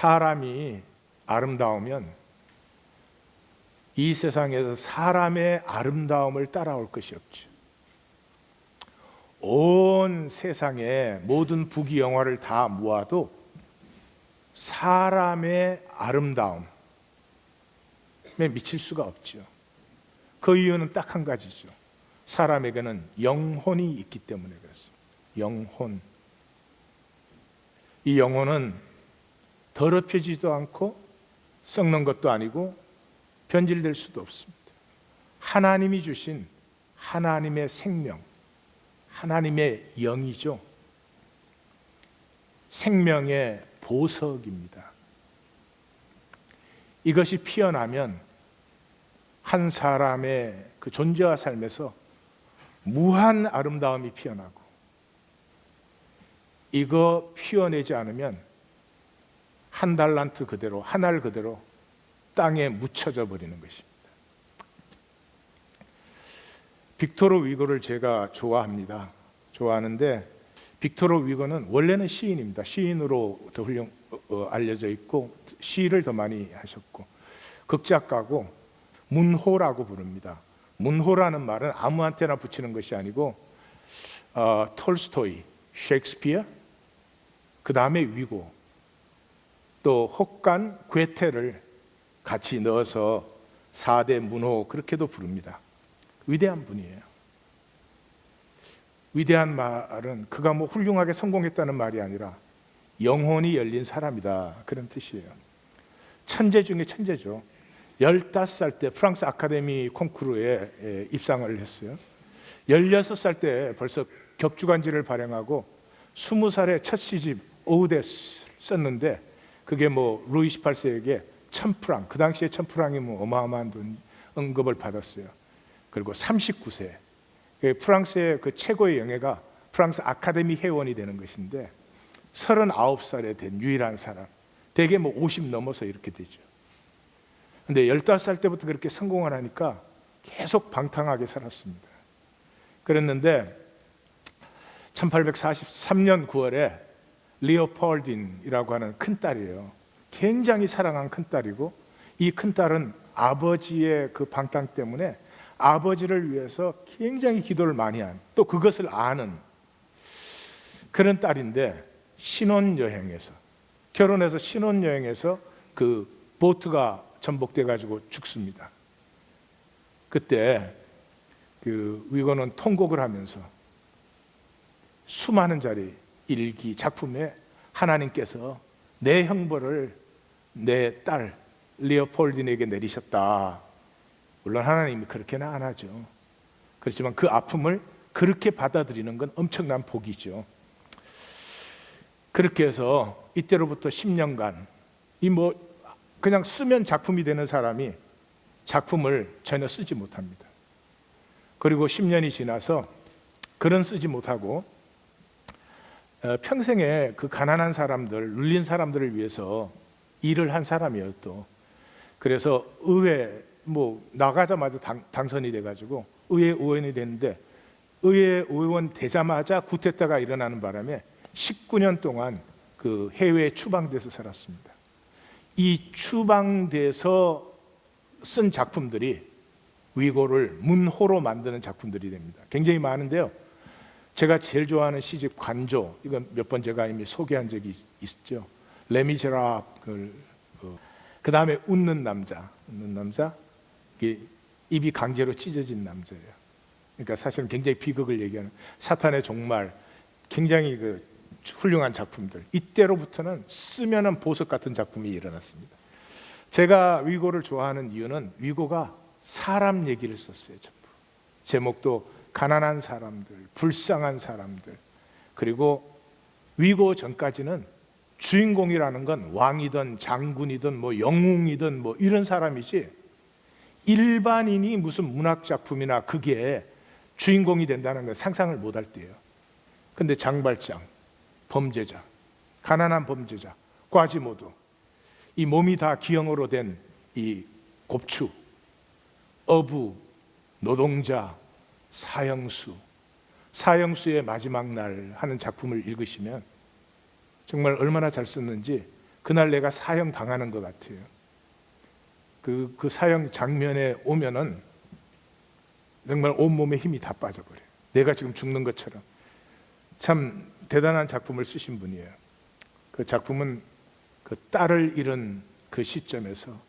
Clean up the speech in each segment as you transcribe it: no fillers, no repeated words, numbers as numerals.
사람이 아름다우면 이 세상에서 사람의 아름다움을 따라올 것이 없죠. 온 세상의 모든 부귀영화를 다 모아도 사람의 아름다움에 미칠 수가 없죠. 그 이유는 딱 한 가지죠. 사람에게는 영혼이 있기 때문에 그렇습니다. 영혼. 이 영혼은 더럽혀지지도 않고 썩는 것도 아니고 변질될 수도 없습니다. 하나님이 주신 하나님의 생명, 하나님의 영이죠. 생명의 보석입니다. 이것이 피어나면 한 사람의 그 존재와 삶에서 무한 아름다움이 피어나고, 이거 피워내지 않으면 한 달란트 그대로, 한 알 그대로 땅에 묻혀져 버리는 것입니다. 빅토르 위고를 제가 좋아하는데, 빅토르 위고는 원래는 시인입니다. 시인으로 더 알려져 있고 시를 더 많이 하셨고, 극작가고 문호라고 부릅니다. 문호라는 말은 아무한테나 붙이는 것이 아니고 톨스토이, 셰익스피어, 그 다음에 위고, 또 혹간 괴테를 같이 넣어서 4대 문호, 그렇게도 부릅니다. 위대한 분이에요. 위대한 말은 그가 뭐 훌륭하게 성공했다는 말이 아니라 영혼이 열린 사람이다, 그런 뜻이에요. 천재 중에 천재죠. 15살 때 프랑스 아카데미 콩쿠르에 입상을 했어요. 16살 때 벌써 격주간지를 발행하고 20살에 첫 시집 오우데스 썼는데, 그게 뭐 루이 18세에게 1000프랑, 그 당시에 1000프랑이 뭐 어마어마한 돈, 응급을 받았어요. 그리고 39세 프랑스의 그 최고의 영예가 프랑스 아카데미 회원이 되는 것인데, 39살에 된 유일한 사람. 대개 뭐 50 넘어서 이렇게 되죠. 근데 15살 때부터 그렇게 성공을 하니까 계속 방탕하게 살았습니다. 그랬는데 1843년 9월에 리오폴딘이라고 하는 큰딸이에요. 굉장히 사랑한 큰딸이고, 이 큰딸은 아버지의 그 방탕 때문에 아버지를 위해서 굉장히 기도를 많이 한, 또 그것을 아는 그런 딸인데, 신혼여행에서, 결혼해서 신혼여행에서 그 보트가 전복돼 가지고 죽습니다. 그때 그 위고는 통곡을 하면서 수많은 자리 일기, 작품에 하나님께서 내 형벌을 내 딸 리오폴딘에게 내리셨다. 물론 하나님이 그렇게는 안 하죠. 그렇지만 그 아픔을 그렇게 받아들이는 건 엄청난 복이죠. 그렇게 해서 이때로부터 10년간 이 뭐 그냥 쓰면 작품이 되는 사람이 작품을 전혀 쓰지 못합니다. 그리고 10년이 지나서 글은 쓰지 못하고 평생에 그 가난한 사람들, 눌린 사람들을 위해서 일을 한 사람이에요. 또 그래서 의회 뭐 나가자마자 당선이 돼가지고 의회 의원이 됐는데, 의회 의원 되자마자 쿠데타가 일어나는 바람에 19년 동안 그 해외에 추방돼서 살았습니다. 이 추방돼서 쓴 작품들이 위고를 문호로 만드는 작품들이 됩니다. 굉장히 많은데요. 제가 제일 좋아하는 시집 관조, 이건 몇 번 제가 이미 소개한 적이 있죠. 레미제라블, 그 다음에 웃는 남자, 입이 강제로 찢어진 남자예요. 그러니까 사실은 굉장히 비극을 얘기하는 사탄의 종말, 굉장히 그 훌륭한 작품들. 이때로부터는 쓰면은 보석 같은 작품이 일어났습니다. 제가 위고를 좋아하는 이유는 위고가 사람 얘기를 썼어요. 전부. 제목도 가난한 사람들, 불쌍한 사람들. 그리고 위고 전까지는 주인공이라는 건 왕이든 장군이든 뭐 영웅이든 뭐 이런 사람이지, 일반인이 무슨 문학 작품이나 그게 주인공이 된다는 걸 상상을 못할 때예요. 근데 장발장, 범죄자, 가난한 범죄자, 과지모도, 이 몸이 다 기형으로 된 이 곱추, 어부, 노동자, 사형수의 마지막 날 하는 작품을 읽으시면 정말 얼마나 잘 썼는지 그날 내가 사형 당하는 것 같아요. 그 사형 장면에 오면은 정말 온몸에 힘이 다 빠져버려요. 내가 지금 죽는 것처럼. 참 대단한 작품을 쓰신 분이에요. 그 작품은 그 딸을 잃은 그 시점에서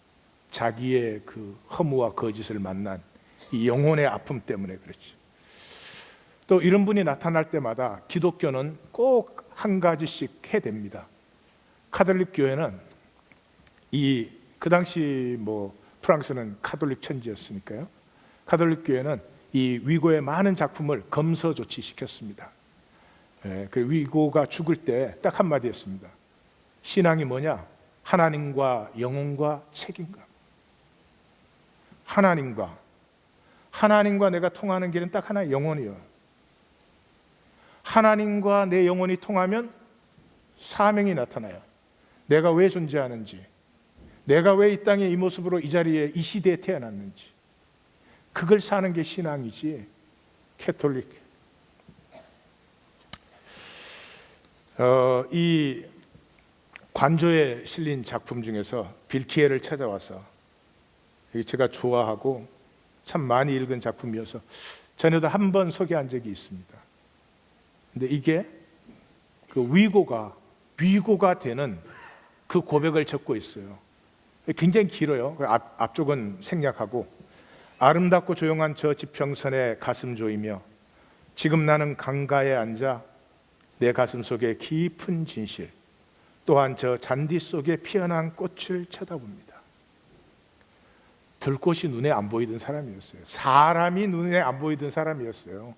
자기의 그 허무와 거짓을 만난 이 영혼의 아픔 때문에 그렇죠. 또 이런 분이 나타날 때마다 기독교는 꼭 한 가지씩 해댑니다. 카톨릭 교회는 그 당시 프랑스는 카톨릭 천지였으니까요. 카톨릭 교회는 이 위고의 많은 작품을 검서 조치시켰습니다. 그 위고가 죽을 때 딱 한마디였습니다. 신앙이 뭐냐? 하나님과 영혼과 책임감. 하나님과 내가 통하는 길은 딱 하나의 영혼이요. 하나님과 내 영혼이 통하면 사명이 나타나요. 내가 왜 존재하는지, 내가 왜 이 땅에 이 모습으로 이 자리에 이 시대에 태어났는지, 그걸 사는 게 신앙이지. 캐톨릭. 이 관조에 실린 작품 중에서 빌키에를 찾아와서 제가 좋아하고 참 많이 읽은 작품이어서 전에도 한 번 소개한 적이 있습니다. 근데 이게 그 위고가 되는 그 고백을 적고 있어요. 굉장히 길어요. 앞쪽은 생략하고, 아름답고 조용한 저 지평선에 가슴 조이며 지금 나는 강가에 앉아 내 가슴 속에 깊은 진실, 또한 저 잔디 속에 피어난 꽃을 쳐다봅니다. 들꽃이 눈에 안 보이던 사람이었어요. 사람이 눈에 안 보이던 사람이었어요.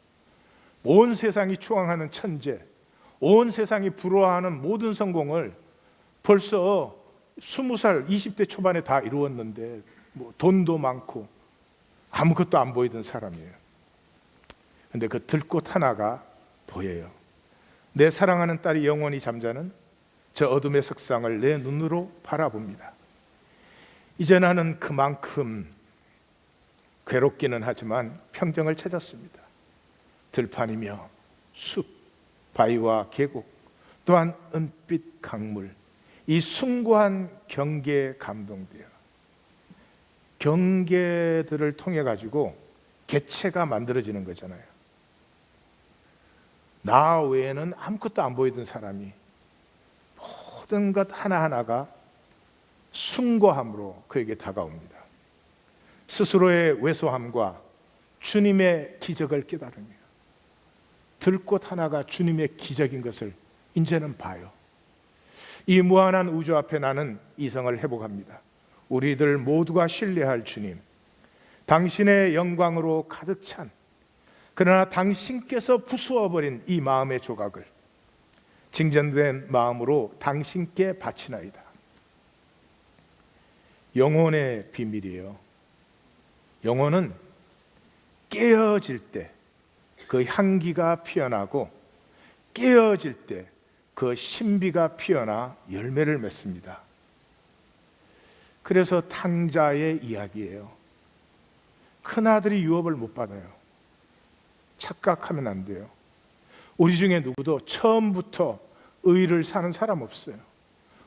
온 세상이 추앙하는 천재, 온 세상이 부러워하는 모든 성공을 벌써 20살, 20대 초반에 다 이루었는데 돈도 많고 아무것도 안 보이던 사람이에요. 근데 그 들꽃 하나가 보여요. 내 사랑하는 딸이 영원히 잠자는 저 어둠의 석상을 내 눈으로 바라봅니다. 이제 나는 그만큼 괴롭기는 하지만 평정을 찾았습니다. 들판이며 숲, 바위와 계곡, 또한 은빛 강물, 이 숭고한 경계에 감동돼요. 경계들을 통해 가지고 개체가 만들어지는 거잖아요. 나 외에는 아무것도 안 보이던 사람이 모든 것 하나하나가 숭고함으로 그에게 다가옵니다. 스스로의 왜소함과 주님의 기적을 깨달으며 들꽃 하나가 주님의 기적인 것을 이제는 봐요. 이 무한한 우주 앞에 나는 이성을 회복합니다. 우리들 모두가 신뢰할 주님, 당신의 영광으로 가득 찬, 그러나 당신께서 부수어버린 이 마음의 조각을 진정된 마음으로 당신께 바치나이다. 영혼의 비밀이에요. 영혼은 깨어질 때 그 향기가 피어나고, 깨어질 때 그 신비가 피어나 열매를 맺습니다. 그래서 탕자의 이야기예요. 큰아들이 유업을 못 받아요. 착각하면 안 돼요. 우리 중에 누구도 처음부터 의를 사는 사람 없어요.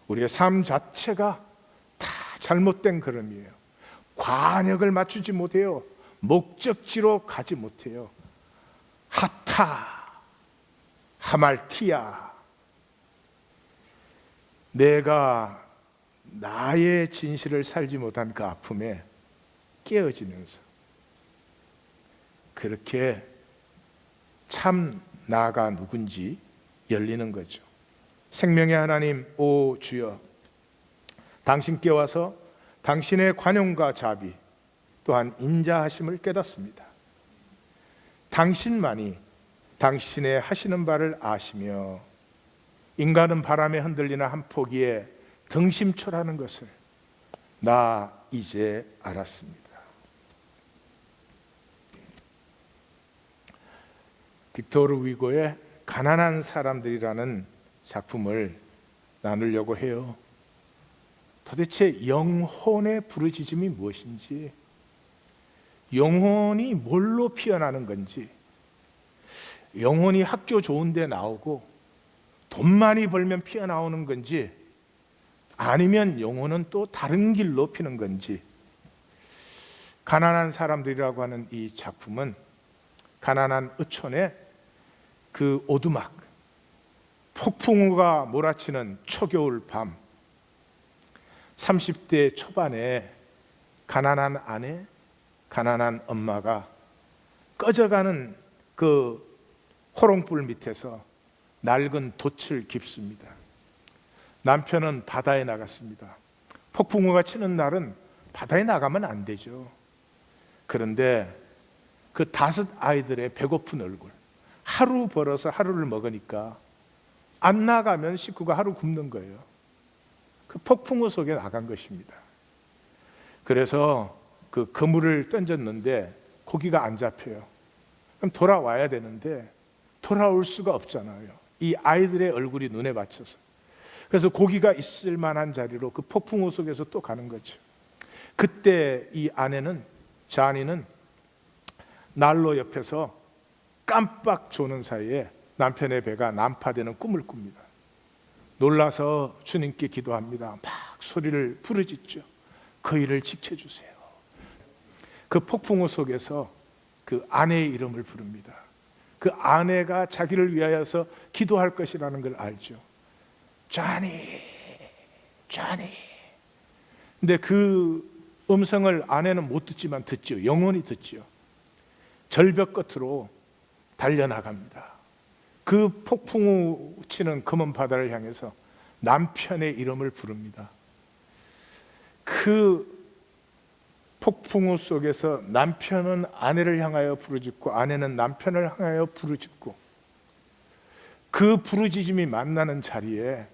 우리의 삶 자체가 다 잘못된 걸음이에요. 관역을 맞추지 못해요. 목적지로 가지 못해요. 하타, 하말티아. 내가 나의 진실을 살지 못한 그 아픔에 깨어지면서 그렇게 참 나가 누군지 열리는 거죠. 생명의 하나님, 오 주여, 당신께 와서 당신의 관용과 자비, 또한 인자하심을 깨닫습니다. 당신만이 당신의 하시는 바를 아시며 인간은 바람에 흔들리는 한 포기에 등심초라는 것을 나 이제 알았습니다. 빅토르 위고의 가난한 사람들이라는 작품을 나누려고 해요. 도대체 영혼의 부르짖음이 무엇인지, 영혼이 뭘로 피어나는 건지, 영혼이 학교 좋은 데 나오고 돈 많이 벌면 피어나오는 건지, 아니면 영혼은 또 다른 길로 피는 건지. 가난한 사람들이라고 하는 이 작품은 가난한 어촌의 그 오두막, 폭풍우가 몰아치는 초겨울 밤, 30대 초반에 가난한 아내, 가난한 엄마가 꺼져가는 그 호롱불 밑에서 낡은 돛을 깁습니다. 남편은 바다에 나갔습니다. 폭풍우가 치는 날은 바다에 나가면 안 되죠. 그런데 그 5 아이들의 배고픈 얼굴, 하루 벌어서 하루를 먹으니까 안 나가면 식구가 하루 굶는 거예요. 그 폭풍우 속에 나간 것입니다. 그래서 그 그물을 던졌는데 고기가 안 잡혀요. 그럼 돌아와야 되는데 돌아올 수가 없잖아요. 이 아이들의 얼굴이 눈에 받쳐서. 그래서 고기가 있을 만한 자리로 그 폭풍우 속에서 또 가는 거죠. 그때 이 아내는, 자니는 난로 옆에서 깜빡 조는 사이에 남편의 배가 난파되는 꿈을 꿉니다. 놀라서 주님께 기도합니다. 막 소리를 부르짖죠. 그 일을 지켜주세요. 그 폭풍우 속에서 그 아내의 이름을 부릅니다. 그 아내가 자기를 위하여서 기도할 것이라는 걸 알죠. 쟈니, 쟈니. 근데 그 음성을 아내는 못 듣지만 듣죠. 영원히 듣죠. 절벽 끝으로 달려나갑니다. 그 폭풍우 치는 검은 바다를 향해서 남편의 이름을 부릅니다. 그 폭풍우 속에서 남편은 아내를 향하여 부르짖고 아내는 남편을 향하여 부르짖고, 그 부르짖음이 만나는 자리에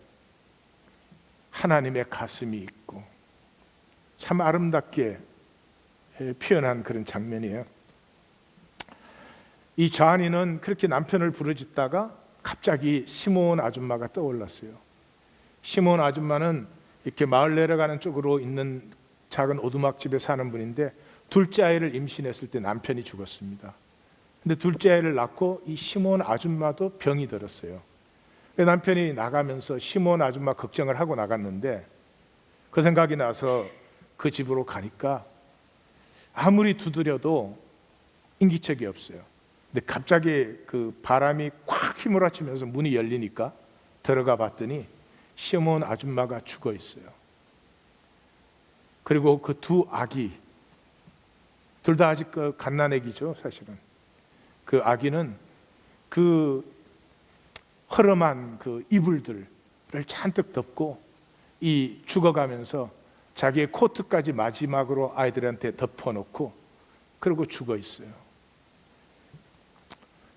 하나님의 가슴이 있고, 참 아름답게 표현한 그런 장면이에요. 이 자니는 그렇게 남편을 부르짖다가 갑자기 시몬 아줌마가 떠올랐어요. 시몬 아줌마는 이렇게 마을 내려가는 쪽으로 있는 작은 오두막집에 사는 분인데, 둘째 아이를 임신했을 때 남편이 죽었습니다. 근데 둘째 아이를 낳고 이 시몬 아줌마도 병이 들었어요. 남편이 나가면서 시몬 아줌마 걱정을 하고 나갔는데, 그 생각이 나서 그 집으로 가니까 아무리 두드려도 인기척이 없어요. 근데 갑자기 그 바람이 콱 휘몰아치면서 문이 열리니까 들어가 봤더니 시몬 아줌마가 죽어 있어요. 그리고 그 2 아기, 둘 다 아직 그 갓난아기죠, 사실은. 그 아기는 그 허름한 그 이불들을 잔뜩 덮고 이 죽어가면서 자기의 코트까지 마지막으로 아이들한테 덮어놓고 그리고 죽어 있어요.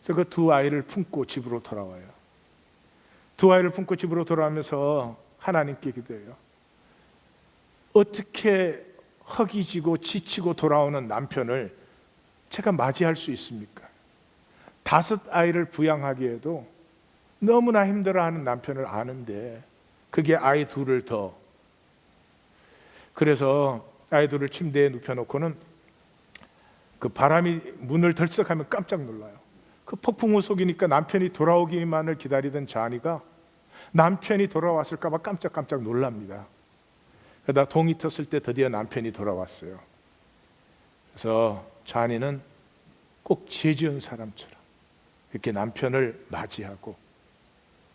그래서 그 2 아이를 품고 집으로 돌아와요. 2 아이를 품고 집으로 돌아오면서 하나님께 기도해요. 어떻게 허기지고 지치고 돌아오는 남편을 제가 맞이할 수 있습니까? 5 아이를 부양하기에도 너무나 힘들어하는 남편을 아는데 그게 아이 2를 더. 그래서 아이 2를 침대에 눕혀놓고는 그 바람이 문을 덜썩하면 깜짝 놀라요. 그 폭풍우 속이니까 남편이 돌아오기만을 기다리던 자니가 남편이 돌아왔을까 봐 깜짝 놀랍니다. 그러다 동이 텄을 때 드디어 남편이 돌아왔어요. 그래서 자니는 꼭 죄 지은 사람처럼 이렇게 남편을 맞이하고,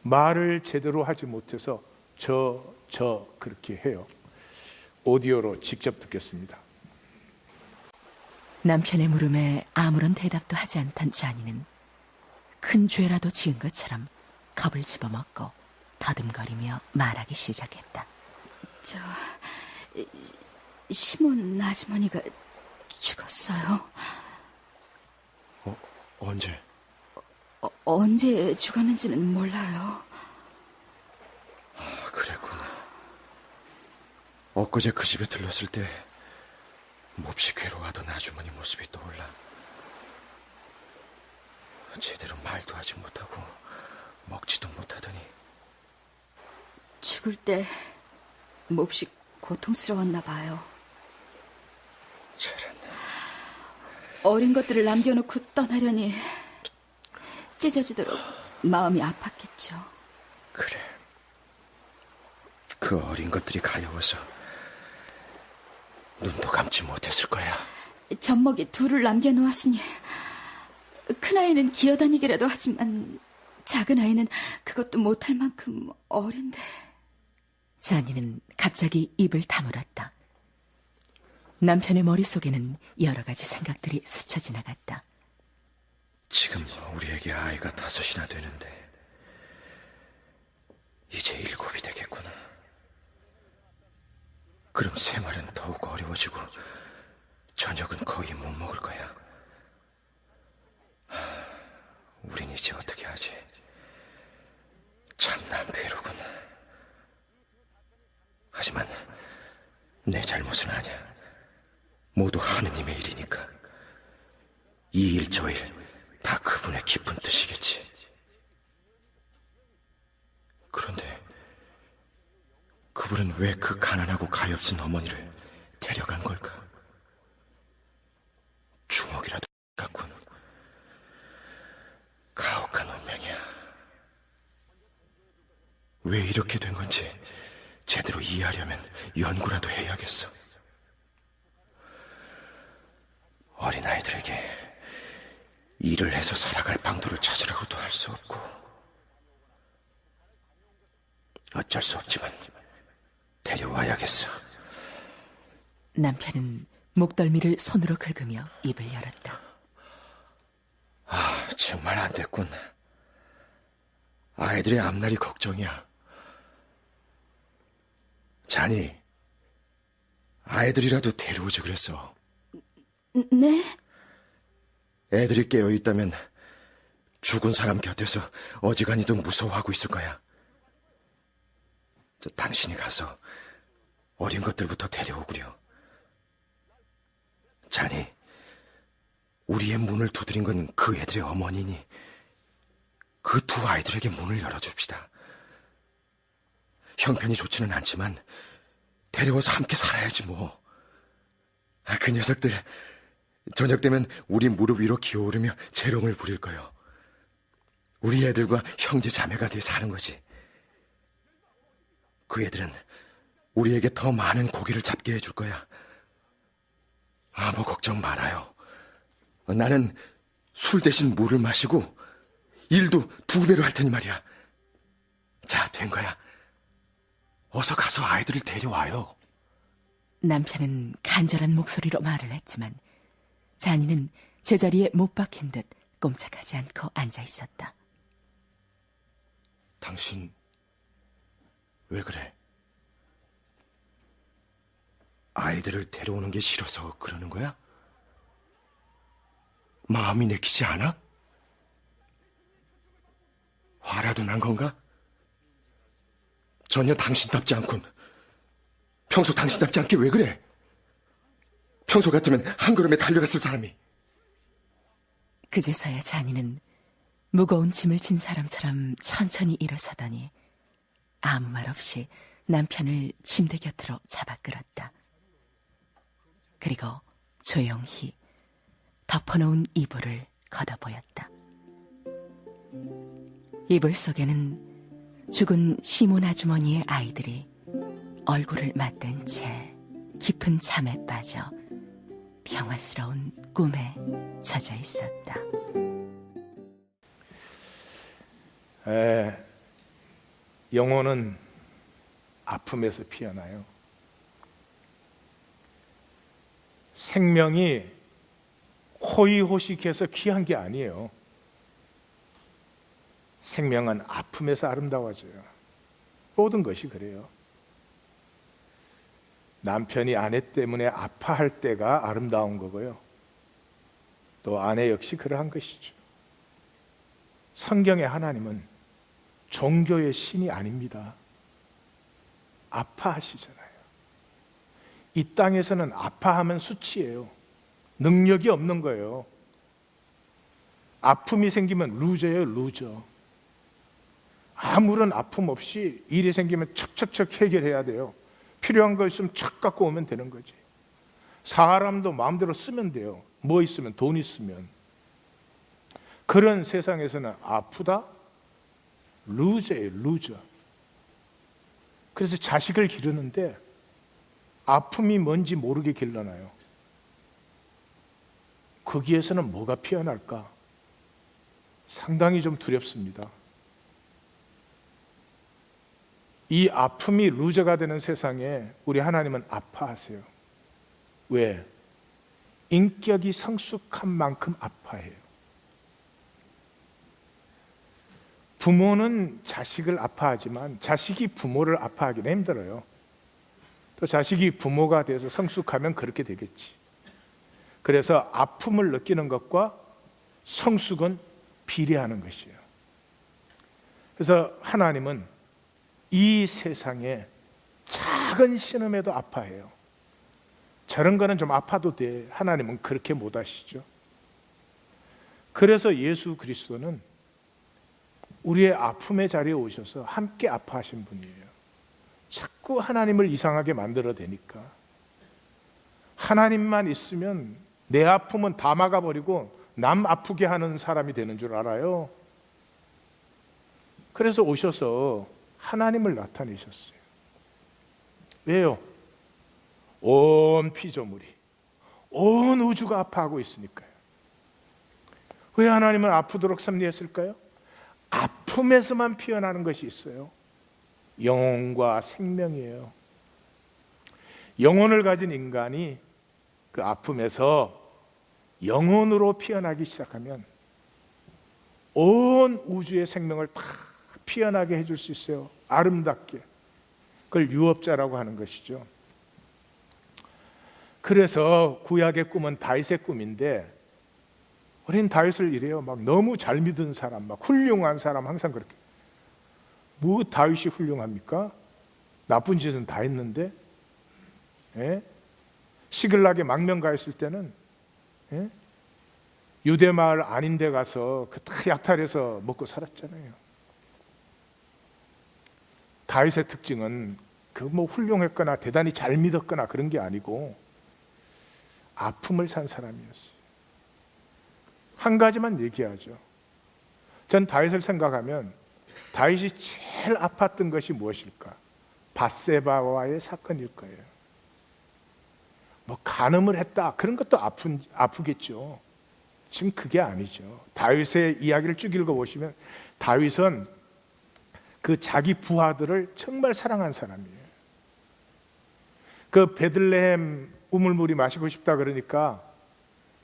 말을 제대로 하지 못해서 저 그렇게 해요. 오디오로 직접 듣겠습니다. 남편의 물음에 아무런 대답도 하지 않던 자니는 큰 죄라도 지은 것처럼 겁을 집어먹고 더듬거리며 말하기 시작했다. 시몬 아주머니가 죽었어요. 언제? 언제 죽었는지는 몰라요. 그랬구나. 엊그제 그 집에 들렀을 때 몹시 괴로워하던 아주머니 모습이 떠올라. 제대로 말도 하지 못하고 먹지도 못하더니 죽을 때 몹시 고통스러웠나 봐요. 저런. 어린 것들을 남겨놓고 떠나려니 찢어지도록 마음이 아팠겠죠. 그래. 그 어린 것들이 가여워서 눈도 감지 못했을 거야. 젖먹이 둘을 남겨놓았으니 큰아이는 기어다니기라도 하지만 작은 아이는 그것도 못할 만큼 어린데. 자니는 갑자기 입을 다물었다. 남편의 머릿속에는 여러 가지 생각들이 스쳐 지나갔다. 지금 우리에게 아이가 5이나 되는데 이제 7이 되겠구나. 그럼 생활은 더욱 어려워지고 저녁은 거의 못 먹을 거야. 우린 이제 어떻게 하지? 참 난배로군. 하지만 내 잘못은 아니야. 모두 하느님의 일이니까. 이 일 저 일 다 그분의 깊은 뜻이겠지. 그런데 그분은 왜 그 가난하고 가엾은 어머니를 데려간 걸까? 주먹이라도 같군. 가혹한 운명이야. 왜 이렇게 된 건지 제대로 이해하려면 연구라도 해야겠어. 어린아이들에게 일을 해서 살아갈 방도를 찾으라고도 할 수 없고 어쩔 수 없지만 데려와야겠어. 남편은 목덜미를 손으로 긁으며 입을 열었다. 정말 안 됐군. 아이들의 앞날이 걱정이야. 자니, 아이들이라도 데려오지 그랬어. 네? 애들이 깨어있다면 죽은 사람 곁에서 어지간히도 무서워하고 있을 거야. 당신이 가서 어린 것들부터 데려오구려. 자니, 우리의 문을 두드린 건 그 애들의 어머니니 그 두 아이들에게 문을 열어줍시다. 형편이 좋지는 않지만 데려와서 함께 살아야지 뭐. 그 녀석들 저녁 되면 우리 무릎 위로 기어오르며 재롱을 부릴 거요. 우리 애들과 형제 자매가 돼 사는 거지. 그 애들은 우리에게 더 많은 고기를 잡게 해줄 거야. 아무 걱정 말아요. 나는 술 대신 물을 마시고 일도 2배로 할 테니 말이야. 자, 된 거야. 어서 가서 아이들을 데려와요. 남편은 간절한 목소리로 말을 했지만 자니는 제자리에 못 박힌 듯 꼼짝하지 않고 앉아 있었다. 당신 왜 그래? 아이들을 데려오는 게 싫어서 그러는 거야? 마음이 내키지 않아? 화라도 난 건가? 전혀 당신답지 않군. 평소 당신답지 않게 왜 그래? 평소 같으면 한 걸음에 달려갔을 사람이. 그제서야 자니는 무거운 짐을 진 사람처럼 천천히 일어서더니 아무 말 없이 남편을 침대 곁으로 잡아 끌었다. 그리고 조용히 덮어놓은 이불을 걷어보였다. 이불 속에는 죽은 시몬 아주머니의 아이들이 얼굴을 맞댄 채 깊은 잠에 빠져 평화스러운 꿈에 젖어 있었다. 영혼은 아픔에서 피어나요. 생명이 호의호식해서 귀한 게 아니에요. 생명은 아픔에서 아름다워져요. 모든 것이 그래요. 남편이 아내 때문에 아파할 때가 아름다운 거고요. 또 아내 역시 그러한 것이죠. 성경의 하나님은 종교의 신이 아닙니다. 아파하시잖아요. 이 땅에서는 아파하면 수치예요. 능력이 없는 거예요. 아픔이 생기면 루저예요, 루저. 아무런 아픔 없이 일이 생기면 척척척 해결해야 돼요. 필요한 거 있으면 척 갖고 오면 되는 거지. 사람도 마음대로 쓰면 돼요. 뭐 있으면, 돈 있으면. 그런 세상에서는 아프다? 루저예요, 루저. 그래서 자식을 기르는데 아픔이 뭔지 모르게 길러놔요. 거기에서는 뭐가 피어날까? 상당히 좀 두렵습니다. 이 아픔이 루저가 되는 세상에 우리 하나님은 아파하세요. 왜? 인격이 성숙한 만큼 아파해요. 부모는 자식을 아파하지만 자식이 부모를 아파하기는 힘들어요. 또 자식이 부모가 돼서 성숙하면 그렇게 되겠지. 그래서 아픔을 느끼는 것과 성숙은 비례하는 것이에요. 그래서 하나님은 이 세상에 작은 신음에도 아파해요. 저런 거는 좀 아파도 돼. 하나님은 그렇게 못 하시죠. 그래서 예수 그리스도는 우리의 아픔의 자리에 오셔서 함께 아파하신 분이에요. 자꾸 하나님을 이상하게 만들어대니까. 하나님만 있으면 내 아픔은 다 막아버리고 남 아프게 하는 사람이 되는 줄 알아요. 그래서 오셔서 하나님을 나타내셨어요. 왜요? 온 피조물이, 온 우주가 아파하고 있으니까요. 왜 하나님은 아프도록 섭리했을까요? 아픔에서만 피어나는 것이 있어요. 영혼과 생명이에요. 영혼을 가진 인간이 그 아픔에서 영혼으로 피어나기 시작하면 온 우주의 생명을 다 피어나게 해줄 수 있어요. 아름답게. 그걸 유업자라고 하는 것이죠. 그래서 구약의 꿈은 다윗의 꿈인데, 우린 다윗을 이래요. 막 너무 잘 믿은 사람, 막 훌륭한 사람, 항상 그렇게. 뭐 다윗이 훌륭합니까? 나쁜 짓은 다 했는데. 예? 시글락에 망명가했을 때는, 예? 유대 마을 아닌데 가서 그 다 약탈해서 먹고 살았잖아요. 다윗의 특징은 그 뭐 훌륭했거나 대단히 잘 믿었거나 그런 게 아니고 아픔을 산 사람이었어요. 한 가지만 얘기하죠. 전 다윗을 생각하면 다윗이 제일 아팠던 것이 무엇일까? 밧세바와의 사건일 거예요. 뭐 간음을 했다 그런 것도 아프겠죠. 지금 그게 아니죠. 다윗의 이야기를 쭉 읽어보시면 다윗은 그 자기 부하들을 정말 사랑한 사람이에요. 그 베들레헴 우물물이 마시고 싶다 그러니까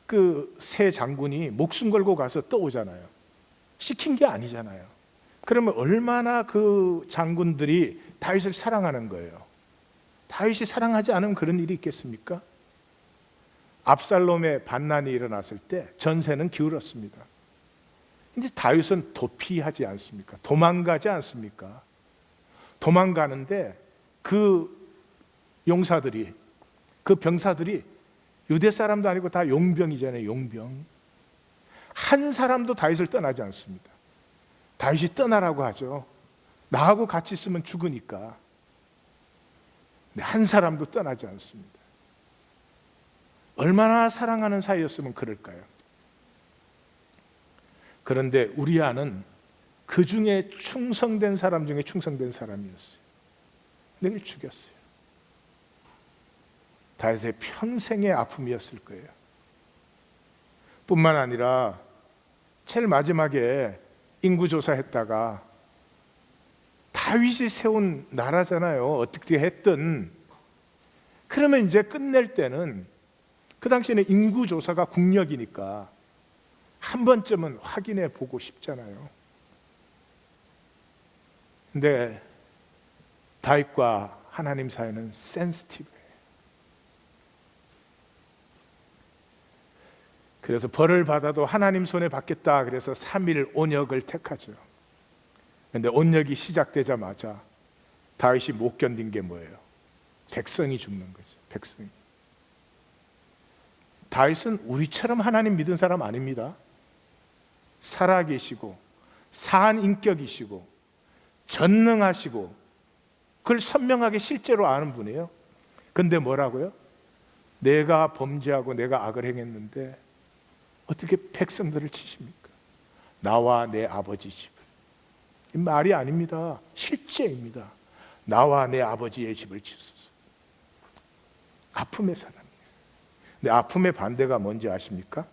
그 새 장군이 목숨 걸고 가서 떠오잖아요. 시킨 게 아니잖아요. 그러면 얼마나 그 장군들이 다윗을 사랑하는 거예요. 다윗이 사랑하지 않으면 그런 일이 있겠습니까? 압살롬의 반란이 일어났을 때 전세는 기울었습니다. 근데 다윗은 도피하지 않습니까? 도망가지 않습니까? 도망가는데 그 용사들이, 그 병사들이 유대 사람도 아니고 다 용병이잖아요. 용병. 한 사람도 다윗을 떠나지 않습니다. 다윗이 떠나라고 하죠. 나하고 같이 있으면 죽으니까. 근데 한 사람도 떠나지 않습니다. 얼마나 사랑하는 사이였으면 그럴까요? 그런데 우리아는 그 중에 충성된 사람 중에 충성된 사람이었어요. 늘 죽였어요. 다윗의 평생의 아픔이었을 거예요. 뿐만 아니라 제일 마지막에 인구조사했다가 다윗이 세운 나라잖아요. 어떻게 했든. 그러면 이제 끝낼 때는 그 당시에는 인구조사가 국력이니까 한 번쯤은 확인해 보고 싶잖아요. 근데 다윗과 하나님 사이는 센시티브해요. 그래서 벌을 받아도 하나님 손에 받겠다 그래서 3일 온역을 택하죠. 그런데 온역이 시작되자마자 다윗이 못 견딘 게 뭐예요? 백성이 죽는 거죠. 백성이. 다윗은 우리처럼 하나님 믿은 사람 아닙니다. 살아계시고 사한 인격이시고 전능하시고 그걸 선명하게 실제로 아는 분이에요. 근데 뭐라고요? 내가 범죄하고 내가 악을 행했는데 어떻게 백성들을 치십니까? 나와 내 아버지 집을. 이 말이 아닙니다. 실제입니다. 나와 내 아버지의 집을 지소서. 아픔의 사람이에요. 근데 아픔의 반대가 뭔지 아십니까?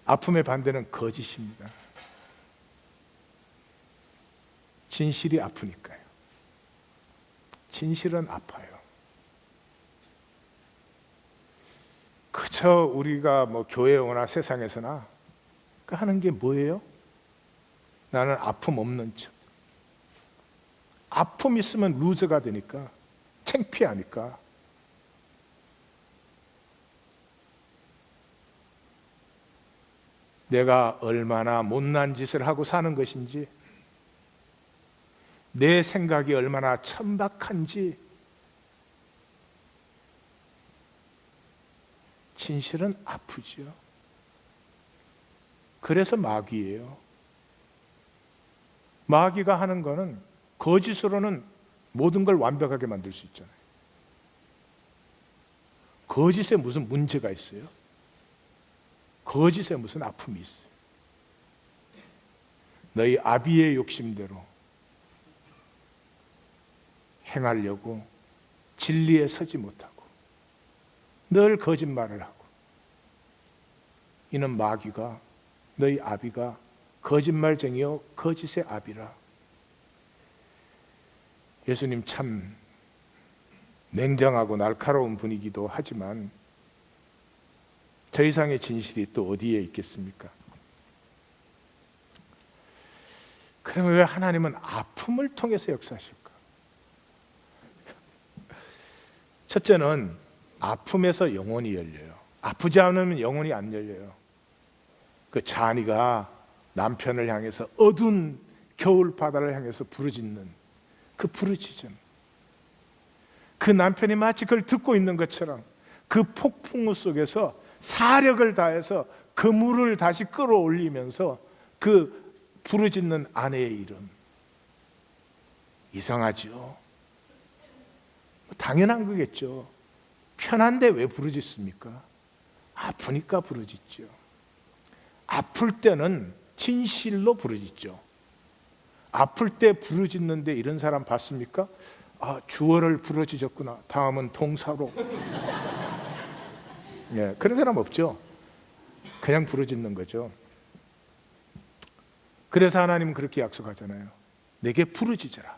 아픔의 반대는 거짓입니다. 진실이 아프니까요. 진실은 아파요. 그저 우리가 뭐 교회에 오나 세상에서나 하는 게 뭐예요? 나는 아픔 없는 척. 아픔 있으면 루저가 되니까, 창피하니까. 내가 얼마나 못난 짓을 하고 사는 것인지, 내 생각이 얼마나 천박한지, 진실은 아프죠. 그래서 마귀예요. 마귀가 하는 거는 거짓으로는 모든 걸 완벽하게 만들 수 있잖아요. 거짓에 무슨 문제가 있어요? 거짓에 무슨 아픔이 있어요? 너희 아비의 욕심대로 행하려고 진리에 서지 못하고 늘 거짓말을 하고, 이는 마귀가 너희 아비가 거짓말쟁이요 거짓의 아비라. 예수님 참 냉정하고 날카로운 분이기도 하지만 저 이상의 진실이 또 어디에 있겠습니까? 그러면 왜 하나님은 아픔을 통해서 역사하실까? 첫째는 아픔에서 영혼이 열려요. 아프지 않으면 영혼이 안 열려요. 그 자니가 남편을 향해서 어두운 겨울 바다를 향해서 부르짖는 그 부르짖음, 그 남편이 마치 그걸 듣고 있는 것처럼 그 폭풍우 속에서 사력을 다해서 그 물을 다시 끌어올리면서 그 부르짖는 아내의 이름, 이상하죠? 당연한 거겠죠. 편한데 왜 부르짖습니까? 아프니까 부르짖죠. 아플 때는 진실로 부르짖죠. 아플 때 부르짖는데 이런 사람 봤습니까? 아, 주어를 부르짖었구나. 다음은 동사로. 예, 그런 사람 없죠. 그냥 부르짖는 거죠. 그래서 하나님은 그렇게 약속하잖아요. 내게 부르짖어라.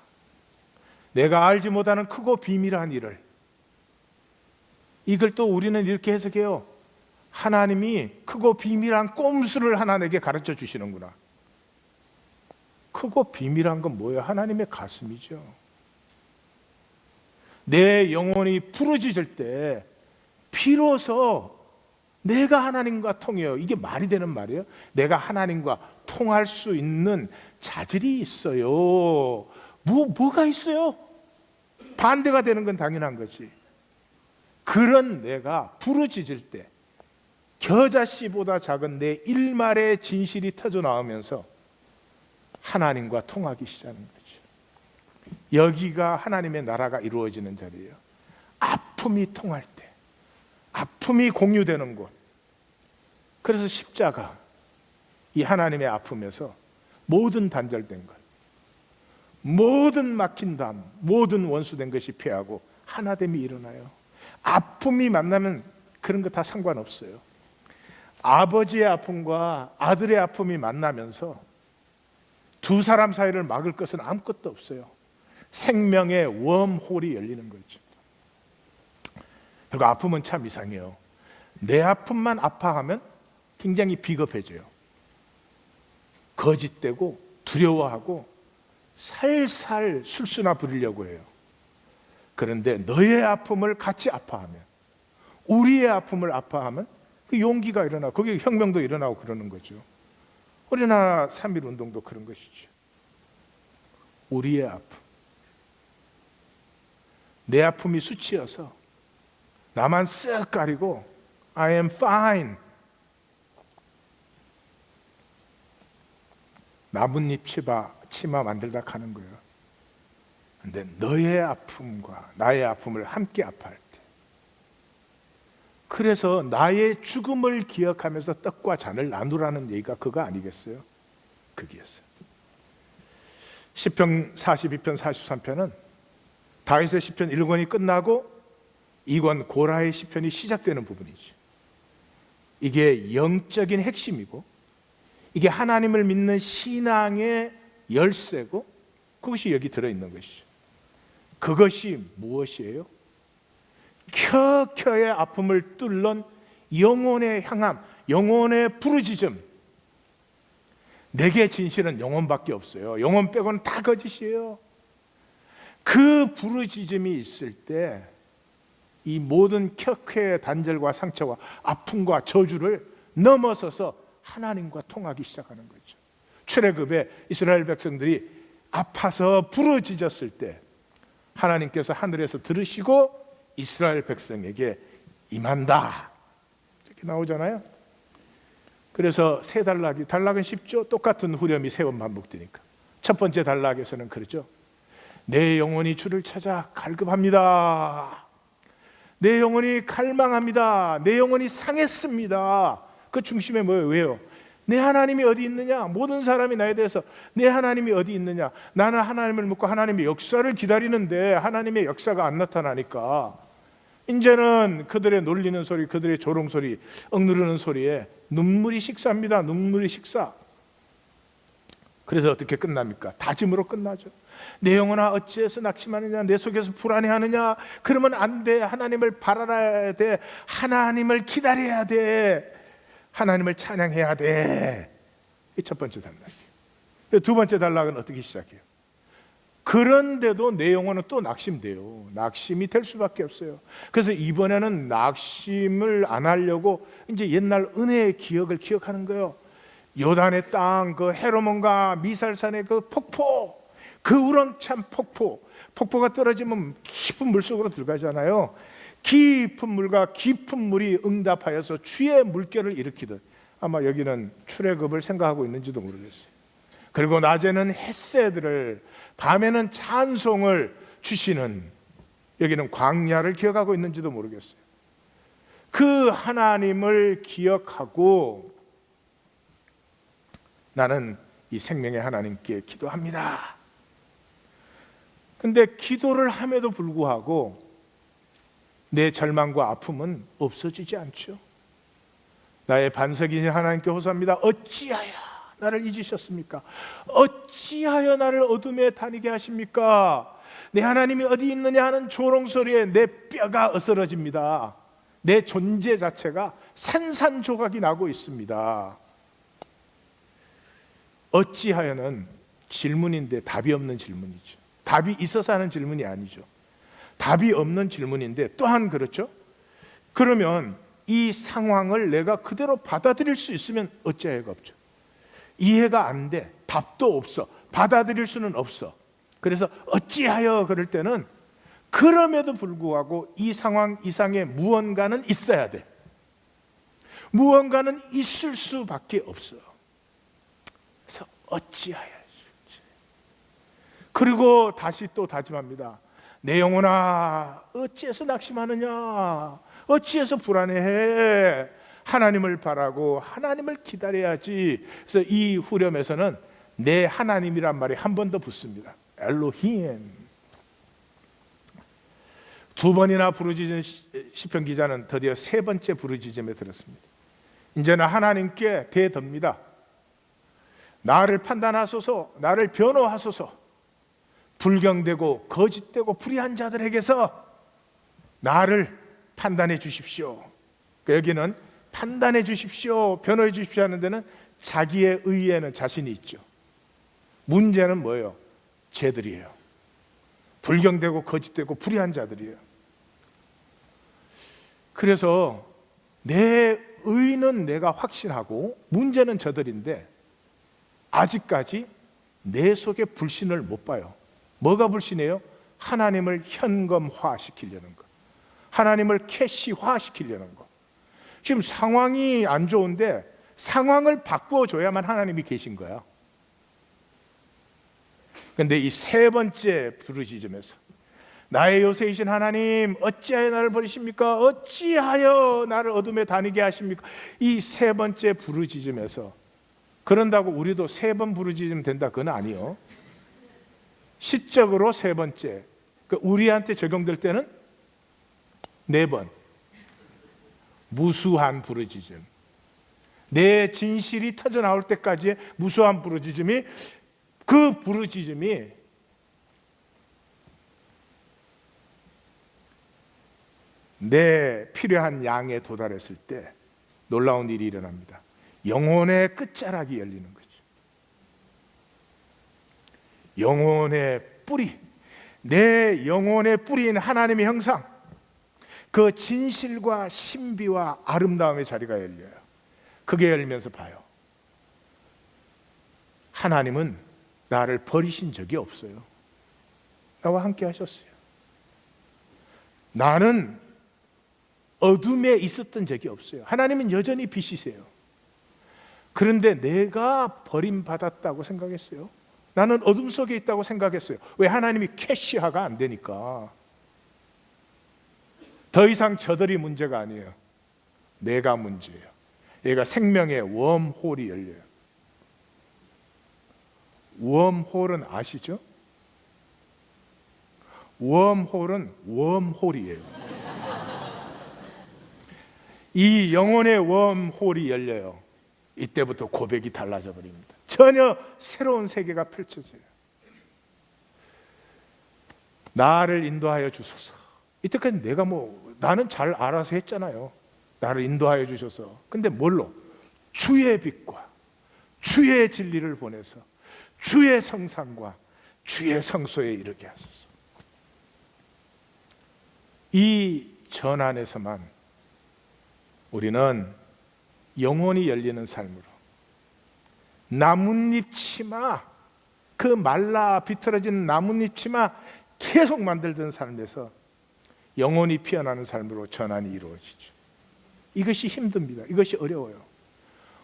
내가 알지 못하는 크고 비밀한 일을. 이걸 또 우리는 이렇게 해석해요. 하나님이 크고 비밀한 꼼수를 하나 내게 가르쳐 주시는구나. 크고 비밀한 건 뭐예요? 하나님의 가슴이죠. 내 영혼이 부르짖을 때 비로소 내가 하나님과 통해요. 이게 말이 되는 말이에요? 내가 하나님과 통할 수 있는 자질이 있어요. 뭐가 있어요? 반대가 되는 건 당연한 거지. 그런 내가 부르짖을 때 겨자씨보다 작은 내 일말의 진실이 터져 나오면서 하나님과 통하기 시작하는 거죠. 여기가 하나님의 나라가 이루어지는 자리예요. 아픔이 통할 때, 아픔이 공유되는 곳. 그래서 십자가, 이 하나님의 아픔에서 모든 단절된 것, 모든 막힌 담, 모든 원수된 것이 패하고 하나됨이 일어나요. 아픔이 만나면 그런 거 다 상관없어요. 아버지의 아픔과 아들의 아픔이 만나면서 두 사람 사이를 막을 것은 아무것도 없어요. 생명의 웜홀이 열리는 거죠. 그리고 아픔은 참 이상해요. 내 아픔만 아파하면 굉장히 비겁해져요. 거짓되고 두려워하고 살살 술수나 부리려고 해요. 그런데 너의 아픔을 같이 아파하면, 우리의 아픔을 아파하면 그 용기가 일어나고 거기에 혁명도 일어나고 그러는 거죠. 우리나라 3.1 운동도 그런 것이죠. 우리의 아픔, 내 아픔이 수치여서 나만 쓱 가리고 I am fine, 나뭇잎 치마 만들다 가는 거예요. 근데 너의 아픔과 나의 아픔을 함께 아파할 때, 그래서 나의 죽음을 기억하면서 떡과 잔을 나누라는 얘기가 그거 아니겠어요? 그게였어요. 시편 42편 43편은 다윗의 시편 1권이 끝나고 2권 고라의 시편이 시작되는 부분이죠. 이게 영적인 핵심이고 이게 하나님을 믿는 신앙의 열쇠고 그것이 여기 들어있는 것이죠. 그것이 무엇이에요? 켜켜의 아픔을 뚫는 영혼의 향함, 영혼의 부르짖음. 내게 진실은 영혼밖에 없어요. 영혼 빼고는 다 거짓이에요. 그 부르짖음이 있을 때 이 모든 켜켜의 단절과 상처와 아픔과 저주를 넘어서서 하나님과 통하기 시작하는 거죠. 출애굽에 이스라엘 백성들이 아파서 부르짖었을 때 하나님께서 하늘에서 들으시고 이스라엘 백성에게 임한다 이렇게 나오잖아요. 그래서 세 단락은 쉽죠. 똑같은 후렴이 세 번 반복되니까. 첫 번째 단락에서는 그러죠. 내 영혼이 주를 찾아 갈급합니다. 내 영혼이 갈망합니다. 내 영혼이 상했습니다. 그 중심에 뭐예요? 왜요? 내 하나님이 어디 있느냐? 모든 사람이 나에 대해서 내 하나님이 어디 있느냐? 나는 하나님을 묻고 하나님의 역사를 기다리는데 하나님의 역사가 안 나타나니까 이제는 그들의 놀리는 소리, 그들의 조롱 소리, 억누르는 소리에 눈물이 식사입니다. 눈물이 식사. 그래서 어떻게 끝납니까? 다짐으로 끝나죠. 내 영혼아 어찌해서 낙심하느냐? 내 속에서 불안해하느냐? 그러면 안 돼. 하나님을 바라야 돼. 하나님을 기다려야 돼. 하나님을 찬양해야 돼. 이 첫 번째 단락이에요. 두 번째 단락은 어떻게 시작해요? 그런데도 내 영혼은 또 낙심돼요. 낙심이 될 수밖에 없어요. 그래서 이번에는 낙심을 안 하려고 이제 옛날 은혜의 기억을 기억하는 거예요. 요단의 땅, 그 헤르몬과 미살산의 그 폭포, 그 우렁찬 폭포가 떨어지면 깊은 물속으로 들어가잖아요. 깊은 물과 깊은 물이 응답하여서 주의 물결을 일으키듯 아마 여기는 출애굽을 생각하고 있는지도 모르겠어요. 그리고 낮에는 햇새들을, 밤에는 찬송을 주시는, 여기는 광야를 기억하고 있는지도 모르겠어요. 그 하나님을 기억하고 나는 이 생명의 하나님께 기도합니다. 근데 기도를 함에도 불구하고 내 절망과 아픔은 없어지지 않죠. 나의 반석이신 하나님께 호소합니다. 어찌하여 나를 잊으셨습니까? 어찌하여 나를 어둠에 다니게 하십니까? 내 하나님이 어디 있느냐 하는 조롱소리에 내 뼈가 어스러집니다. 내 존재 자체가 산산조각이 나고 있습니다. 어찌하여는 질문인데 답이 없는 질문이죠. 답이 있어서 하는 질문이 아니죠. 답이 없는 질문인데 또한 그렇죠. 그러면 이 상황을 내가 그대로 받아들일 수 있으면 어찌하여가 없죠. 이해가 안 돼. 답도 없어. 받아들일 수는 없어. 그래서 어찌하여 그럴 때는 그럼에도 불구하고 이 상황 이상의 무언가는 있어야 돼. 무언가는 있을 수밖에 없어. 그래서 어찌하여. 그리고 다시 또 다짐합니다. 내 영혼아 어찌해서 낙심하느냐? 어찌해서 불안해해? 하나님을 바라고 하나님을 기다려야지. 그래서 이 후렴에서는 내 하나님이란 말이 한 번 더 붙습니다. 엘로힘. 두 번이나 부르짖은 시편 기자는 드디어 세 번째 부르짖음에 들었습니다. 이제는 하나님께 대듭니다. 나를 판단하소서, 나를 변호하소서. 불경되고 거짓되고 불의한 자들에게서 나를 판단해 주십시오. 여기는 판단해 주십시오, 변호해 주십시오 하는 데는 자기의 의에는 자신이 있죠. 문제는 뭐예요? 쟤들이에요. 불경되고 거짓되고 불의한 자들이에요. 그래서 내 의는 내가 확신하고 문제는 저들인데 아직까지 내 속에 불신을 못 봐요. 뭐가 불신해요? 하나님을 현금화시키려는 것, 하나님을 캐시화시키려는 것. 지금 상황이 안 좋은데 상황을 바꾸어줘야만 하나님이 계신 거야. 그런데 이 세 번째 부르짖음에서 나의 요새이신 하나님 어찌하여 나를 버리십니까? 어찌하여 나를 어둠에 다니게 하십니까? 이 세 번째 부르짖음에서, 그런다고 우리도 세 번 부르짖으면 된다, 그건 아니요. 시적으로 세 번째. 우리한테 적용될 때는 네 번. 무수한 부르짖음. 내 진실이 터져 나올 때까지의 무수한 부르짖음이, 그 부르짖음이 내 필요한 양에 도달했을 때 놀라운 일이 일어납니다. 영혼의 끝자락이 열리는 거죠. 영혼의 뿌리, 내 영혼의 뿌리인 하나님의 형상, 그 진실과 신비와 아름다움의 자리가 열려요. 그게 열리면서 봐요. 하나님은 나를 버리신 적이 없어요. 나와 함께 하셨어요. 나는 어둠에 있었던 적이 없어요. 하나님은 여전히 빛이세요. 그런데 내가 버림받았다고 생각했어요. 나는 어둠 속에 있다고 생각했어요. 왜? 하나님이 캐시화가 안 되니까. 더 이상 저들이 문제가 아니에요. 내가 문제예요. 얘가 생명의 웜홀이 열려요. 웜홀은 아시죠? 웜홀은 웜홀이에요. 이 영혼의 웜홀이 열려요. 이때부터 고백이 달라져 버립니다. 전혀 새로운 세계가 펼쳐져요. 나를 인도하여 주소서. 이때까지 내가 나는 잘 알아서 했잖아요. 나를 인도하여 주셔서. 근데 뭘로? 주의 빛과 주의 진리를 보내서 주의 성상과 주의 성소에 이르게 하소서. 이 전안에서만 우리는 영혼이 열리는 삶으로, 나뭇잎 치마, 그 말라 비틀어진 나뭇잎 치마 계속 만들던 삶에서 영혼이 피어나는 삶으로 전환이 이루어지죠. 이것이 힘듭니다. 이것이 어려워요.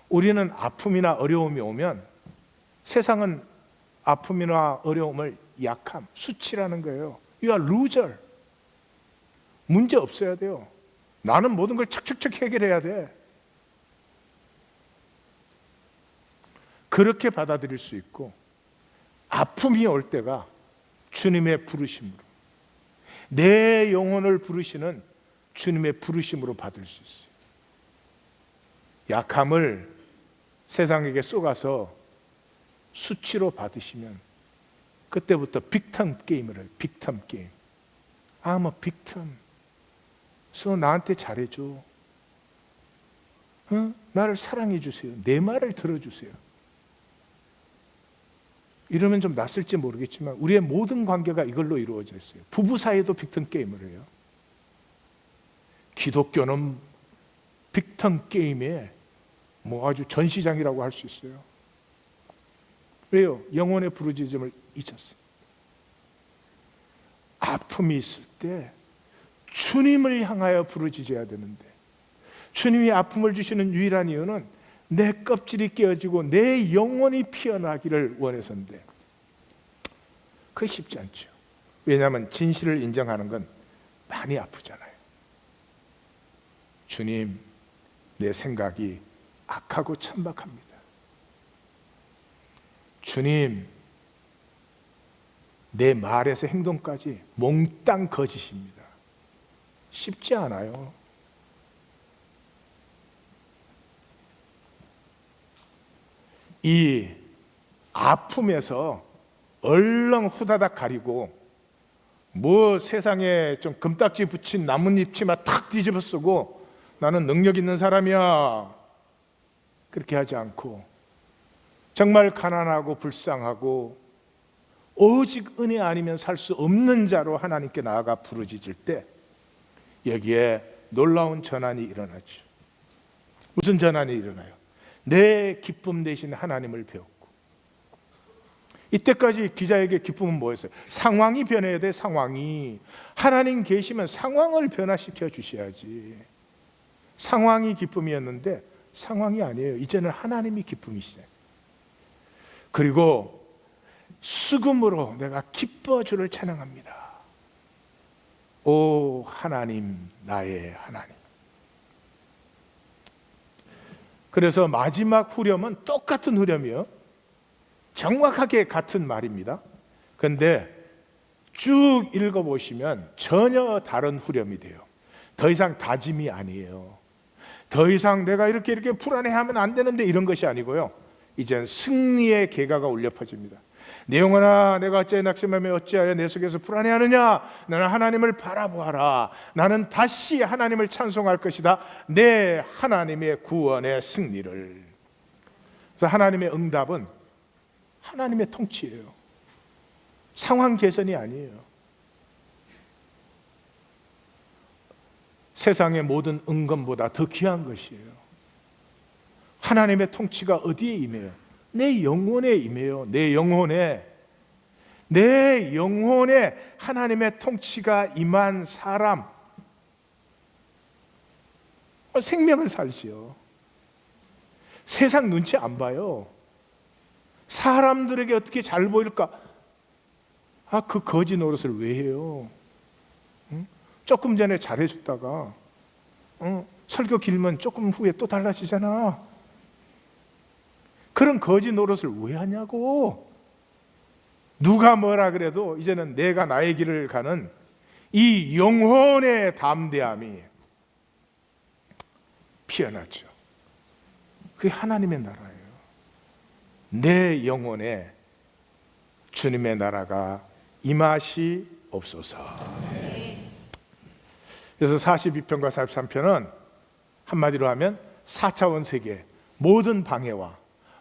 우리는 아픔이나 어려움이 오면, 세상은 아픔이나 어려움을 약함, 수치라는 거예요. You are loser. 문제 없어야 돼요. 나는 모든 걸 척척척 해결해야 돼. 그렇게 받아들일 수 있고, 아픔이 올 때가 주님의 부르심으로, 내 영혼을 부르시는 주님의 부르심으로 받을 수 있어요. 약함을 세상에게 쏘가서 수치로 받으시면 그때부터 빅텀 게임을 해요. 빅텀 게임. I'm a victim. 그래서 나한테 잘해줘. 나를 사랑해 주세요. 내 말을 들어주세요. 이러면 좀 낯설지 모르겠지만 우리의 모든 관계가 이걸로 이루어져 있어요. 부부 사이에도 빅턴 게임을 해요. 기독교는 빅턴 게임에 아주 전시장이라고 할 수 있어요. 왜요? 영혼의 부르짖음을 잊었어요. 아픔이 있을 때 주님을 향하여 부르짖어야 되는데, 주님이 아픔을 주시는 유일한 이유는 내 껍질이 깨어지고 내 영혼이 피어나기를 원해서인데, 그게 쉽지 않죠. 왜냐하면 진실을 인정하는 건 많이 아프잖아요. 주님, 내 생각이 악하고 천박합니다. 주님, 내 말에서 행동까지 몽땅 거짓입니다. 쉽지 않아요. 이 아픔에서 얼렁 후다닥 가리고, 세상에 좀 금딱지 붙인 나뭇잎 치마 탁 뒤집어 쓰고 나는 능력 있는 사람이야, 그렇게 하지 않고 정말 가난하고 불쌍하고 오직 은혜 아니면 살 수 없는 자로 하나님께 나아가 부르짖을 때 여기에 놀라운 전환이 일어나죠. 무슨 전환이 일어나요? 내 기쁨 대신 하나님을 배웠고, 이때까지 기자에게 기쁨은 뭐였어요? 상황이 변해야 돼. 상황이. 하나님 계시면 상황을 변화시켜 주셔야지. 상황이 기쁨이었는데 상황이 아니에요. 이제는 하나님이 기쁨이시죠. 그리고 수금으로 내가 기뻐 주를 찬양합니다. 오 하나님, 나의 하나님. 그래서 마지막 후렴은 똑같은 후렴이요. 정확하게 같은 말입니다. 근데 쭉 읽어보시면 전혀 다른 후렴이 돼요. 더 이상 다짐이 아니에요. 더 이상 내가 이렇게 불안해하면 안 되는데 이런 것이 아니고요. 이제는 승리의 계가가 울려 퍼집니다. 내 영혼아, 내가 어찌하여 낙심하며 어찌하여 내 속에서 불안해하느냐? 너는 하나님을 바라보아라. 나는 다시 하나님을 찬송할 것이다. 내 하나님의 구원의 승리를. 그래서 하나님의 응답은 하나님의 통치예요. 상황 개선이 아니에요. 세상의 모든 은금보다 더 귀한 것이에요. 하나님의 통치가 어디에 임해요? 내 영혼에 임해요. 내 영혼에 하나님의 통치가 임한 사람, 생명을 살지요. 세상 눈치 안 봐요. 사람들에게 어떻게 잘 보일까? 그 거지 노릇을 왜 해요? 조금 전에 잘해줬다가 설교 길면 조금 후에 또 달라지잖아. 그런 거지 노릇을 왜 하냐고. 누가 뭐라 그래도 이제는 내가 나의 길을 가는 이 영혼의 담대함이 피어나죠. 그게 하나님의 나라예요. 내 영혼에 주님의 나라가 임하시옵소서. 그래서 42편과 43편은 한마디로 하면 4차원 세계 모든 방해와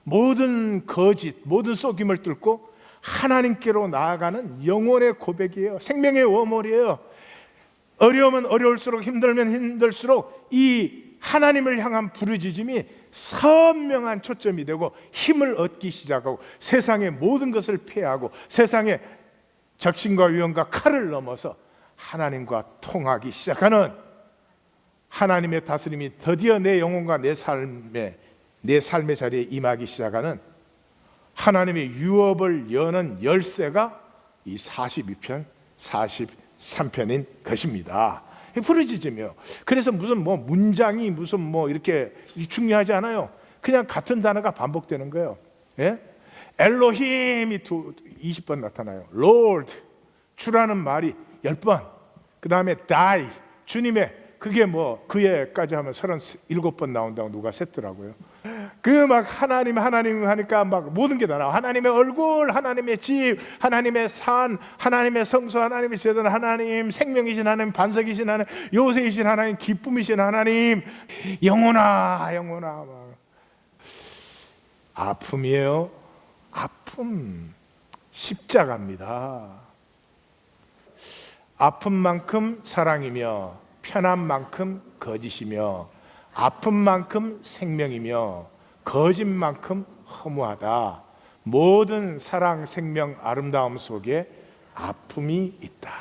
모든 거짓, 모든 속임을 뚫고 하나님께로 나아가는 영혼의 고백이에요. 생명의 워멀이에요. 어려우면 어려울수록, 힘들면 힘들수록 이 하나님을 향한 부르짖음이 선명한 초점이 되고 힘을 얻기 시작하고 세상의 모든 것을 폐하고 세상의 적신과 위험과 칼을 넘어서 하나님과 통하기 시작하는 하나님의 다스림이 드디어 내 영혼과 내 삶의 자리에 임하기 시작하는 하나님의 유업을 여는 열쇠가 이 42편, 43편인 것입니다. 부르짖으며. 그래서 무슨 문장이 무슨 이렇게 중요하지 않아요. 그냥 같은 단어가 반복되는 거예요. 예? 엘로힘이 20번 나타나요. Lord, 주라는 말이 10번. 그 다음에 die, 주님의, 그게 그에까지 하면 37번 나온다고 누가 셌더라고요. 그 하나님 하니까 모든 게 다 나와. 하나님의 얼굴, 하나님의 집, 하나님의 산, 하나님의 성소, 하나님의 제단, 하나님 생명이신 하나님, 반석이신 하나님, 요새이신 하나님, 기쁨이신 하나님. 영혼아 아픔이에요. 아픔, 십자가입니다. 아픈 만큼 사랑이며 편한 만큼 거짓이며 아픈 만큼 생명이며 거짓만큼 허무하다. 모든 사랑, 생명, 아름다움 속에 아픔이 있다.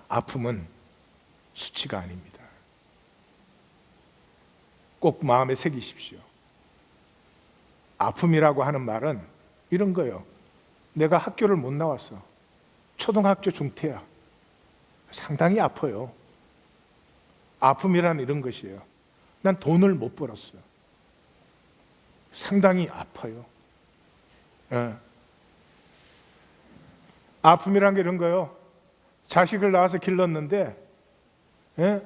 아픔은 수치가 아닙니다. 꼭 마음에 새기십시오. 아픔이라고 하는 말은 이런 거예요. 내가 학교를 못 나왔어. 초등학교 중퇴야. 상당히 아파요. 아픔이란 이런 것이에요. 난 돈을 못 벌었어요. 상당히 아파요. 예. 아픔이란 게 이런 거예요. 자식을 낳아서 길렀는데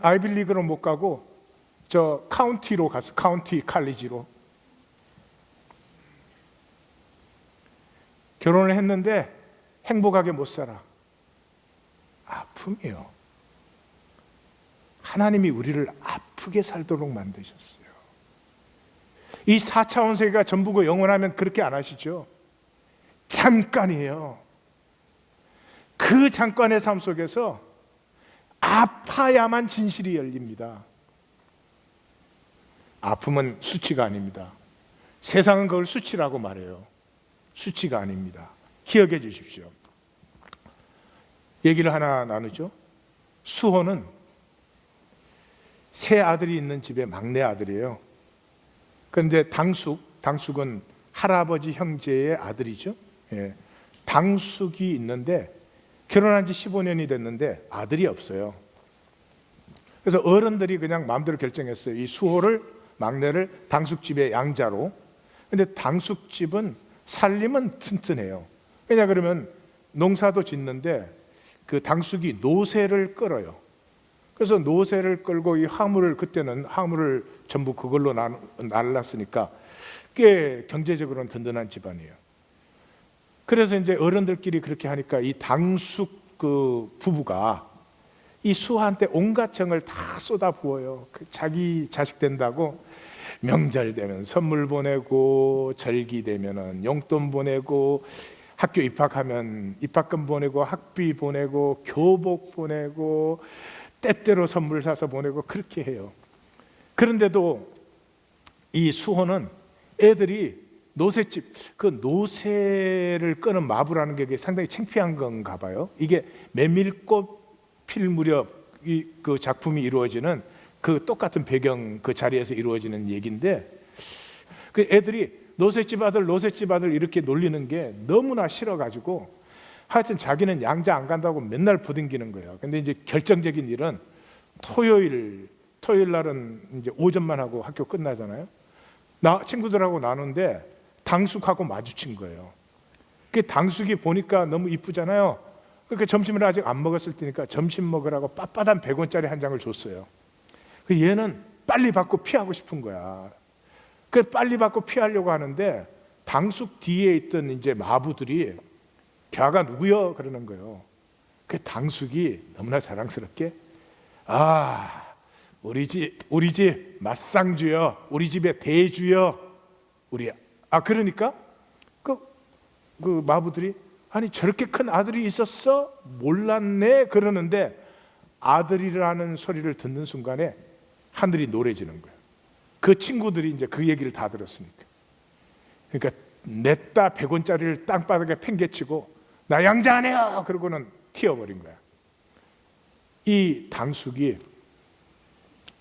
아이빌리그로 못 가고 저 카운티로 갔어. 카운티 칼리지로. 결혼을 했는데 행복하게 못 살아. 아픔이에요. 하나님이 우리를 아프게 살도록 만드셨어요. 이 4차원 세계가 전부고 영원하면 그렇게 안 하시죠. 잠깐이에요. 그 잠깐의 삶 속에서 아파야만 진실이 열립니다. 아픔은 수치가 아닙니다. 세상은 그걸 수치라고 말해요. 수치가 아닙니다. 기억해 주십시오. 얘기를 하나 나누죠. 수호는 세 아들이 있는 집의 막내 아들이에요. 그런데 당숙은 할아버지 형제의 아들이죠. 예. 당숙이 있는데 결혼한 지 15년이 됐는데 아들이 없어요. 그래서 어른들이 그냥 마음대로 결정했어요. 이 수호를, 막내를 당숙집의 양자로. 근데 당숙집은 살림은 튼튼해요. 왜냐 그러면 농사도 짓는데 그 당숙이 노새를 끌어요. 그래서 노새를 끌고 이 화물을, 그때는 화물을 전부 그걸로 날랐으니까 꽤 경제적으로는 든든한 집안이에요. 그래서 이제 어른들끼리 그렇게 하니까 이 당숙 그 부부가 이 수한테 온갖 정을 다 쏟아부어요. 자기 자식 된다고 명절 되면 선물 보내고, 절기 되면은 용돈 보내고, 학교 입학하면 입학금 보내고, 학비 보내고, 교복 보내고, 때때로 선물 사서 보내고, 그렇게 해요. 그런데도 이 수호는 애들이 노새집, 그 노새를 끄는 마부라는 게 상당히 창피한 건가 봐요. 이게 메밀꽃 필 무렵 그 작품이 이루어지는 그 똑같은 배경 그 자리에서 이루어지는 얘기인데, 그 애들이 노새집 아들 이렇게 놀리는 게 너무나 싫어가지고 하여튼 자기는 양자 안 간다고 맨날 부둥기는 거예요. 근데 이제 결정적인 일은 토요일 날은 이제 오전만 하고 학교 끝나잖아요. 친구들하고 나누는데 당숙하고 마주친 거예요. 그 당숙이 보니까 너무 이쁘잖아요. 그러니까 점심을 아직 안 먹었을 때니까 점심 먹으라고 빳빳한 100원짜리 한 장을 줬어요. 그 얘는 빨리 받고 피하고 싶은 거야. 그 빨리 받고 피하려고 하는데 당숙 뒤에 있던 이제 마부들이 걔가 누구여 그러는 거예요. 그 당숙이 너무나 자랑스럽게 우리 집 맞상주여, 우리 집의 대주여, 그러니까 그 마부들이 아니 저렇게 큰 아들이 있었어? 몰랐네 그러는데 아들이라는 소리를 듣는 순간에 하늘이 노래지는 거예요. 그 친구들이 이제 그 얘기를 다 들었으니까. 그러니까 냈다 100원짜리를 땅바닥에 팽개치고 나 양자 안 해요! 그러고는 튀어버린 거야. 이 당숙이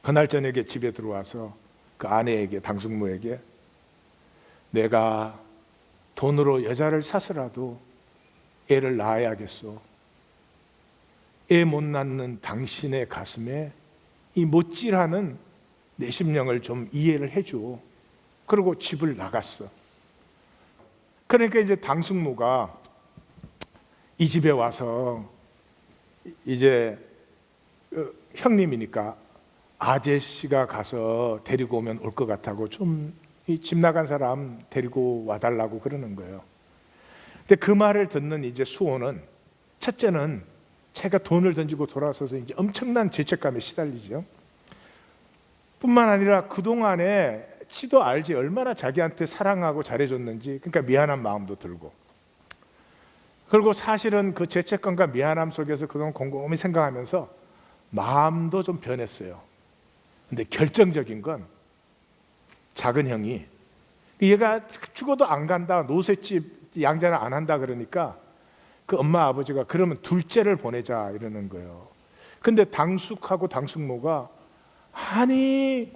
그날 저녁에 집에 들어와서 그 아내에게, 당숙모에게 내가 돈으로 여자를 사서라도 애를 낳아야겠소. 애 못 낳는 당신의 가슴에 이 못질하는 내 심령을 좀 이해를 해줘. 그리고 집을 나갔어. 그러니까 이제 당숙모가 이 집에 와서 이제 형님이니까 아저씨가 가서 데리고 오면 올 것 같다고 좀 이 집 나간 사람 데리고 와달라고 그러는 거예요. 근데 그 말을 듣는 이제 수호는 첫째는 자기가 돈을 던지고 돌아서서 이제 엄청난 죄책감에 시달리죠. 뿐만 아니라 그동안에 지도 알지 얼마나 자기한테 사랑하고 잘해줬는지, 그러니까 미안한 마음도 들고, 그리고 사실은 그 죄책감과 미안함 속에서 그동안 곰곰이 생각하면서 마음도 좀 변했어요. 근데 결정적인 건 작은 형이 얘가 죽어도 안 간다, 노새집 양자를 안 한다 그러니까 그 엄마 아버지가 그러면 둘째를 보내자 이러는 거예요. 근데 당숙하고 당숙모가 아니